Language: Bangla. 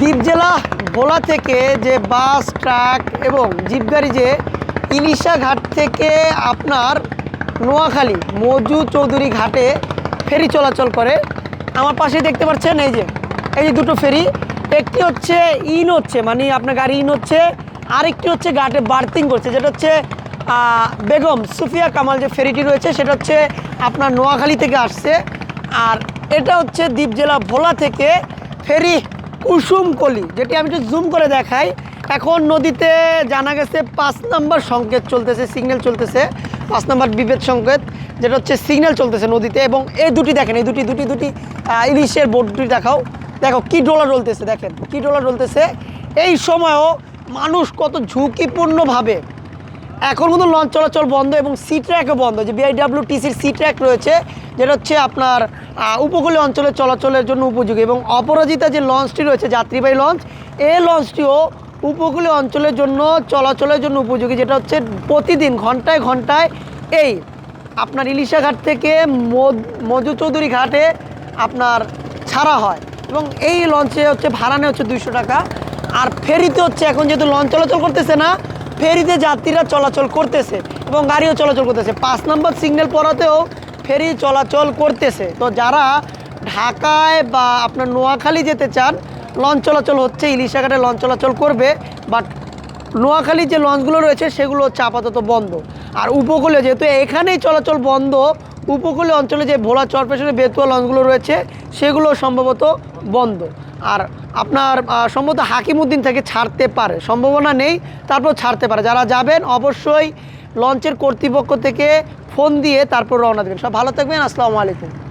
দ্বীপ জেলা ভোলা থেকে যে বাস, ট্রাক এবং জিপ গাড়ি যে ইলিশা ঘাট থেকে আপনার নোয়াখালী মজু চৌধুরী ঘাটে ফেরি চলাচল করে। আমার পাশে দেখতে পাচ্ছেন এই যে দুটো ফেরি, একটি হচ্ছে ইন হচ্ছে, মানে আপনার গাড়ি ইন হচ্ছে, আরেকটি হচ্ছে ঘাটে বার্থিং করছে, যেটা হচ্ছে বেগম সুফিয়া কামাল যে ফেরিটি রয়েছে সেটা হচ্ছে আপনার নোয়াখালী থেকে আসছে। আর এটা হচ্ছে দ্বীপ জেলা ভোলা থেকে ফেরি কুসুমকলি, যেটি আমি একটু জুম করে দেখাই। এখন নদীতে জানা গেছে 5 নম্বর সংকেত চলতেছে, সিগন্যাল চলতেছে, 5 নম্বর বিভেদ সংকেত, যেটা হচ্ছে সিগন্যাল চলতেছে নদীতে। এবং এই দুটি দেখেন, এই দুটি ইলিশের বোট দুটি দেখো কি ডোলা ডলতেছে, দেখেন কি ডোলা ডলতেছে। এই সময়ও মানুষ কত ঝুঁকিপূর্ণভাবে, এখন কিন্তু লঞ্চ চলাচল বন্ধ এবং সি ট্র্যাকও বন্ধ, যে বিআইডব্লিউটিসির সি ট্র্যাক রয়েছে, যেটা হচ্ছে আপনার উপকূলীয় অঞ্চলে চলাচলের জন্য উপযোগী। এবং অপরাজিতা যে লঞ্চটি রয়েছে যাত্রীবাহী লঞ্চ, এই লঞ্চটিও উপকূলীয় অঞ্চলের জন্য চলাচলের জন্য উপযোগী, যেটা হচ্ছে প্রতিদিন ঘন্টায় ঘন্টায় এই আপনার ইলিশা ঘাট থেকে মজু চৌধুরী ঘাটে আপনার ছাড়া হয়। এবং এই লঞ্চে হচ্ছে ভাড়া নেয় হচ্ছে 200 টাকা। আর ফেরিতে হচ্ছে এখন যেহেতু লঞ্চ চলাচল করতেছে না, ফেরিতে যাত্রীরা চলাচল করতেছে এবং গাড়িও চলাচল করতেছে। 5 নম্বর সিগন্যাল পড়াতেও ফেরি চলাচল করতেছে। তো যারা ঢাকায় বা আপনার নোয়াখালী যেতে চান, লঞ্চ চলাচল হচ্ছে, ইলিশা ঘাটে লঞ্চ চলাচল করবে, বাট নোয়াখালী যে লঞ্চগুলো রয়েছে সেগুলো হচ্ছে আপাতত বন্ধ। আর উপকূলে যেহেতু এখানেই চলাচল বন্ধ, উপকূলীয় অঞ্চলে যে ভোলা চরপেশনে বেতুয়া লঞ্চগুলো রয়েছে সেগুলো সম্ভবত বন্ধ। আর আপনার সম্ভবত হাকিমউদ্দিন থেকে ছাড়তে পারে, সম্ভাবনা নেই, তারপর ছাড়তে পারে। যারা যাবেন অবশ্যই লঞ্চের কর্তৃপক্ষ থেকে ফোন দিয়ে তারপর রওনা দেবেন। সব ভালো থাকবেন, আসসালামু আলাইকুম।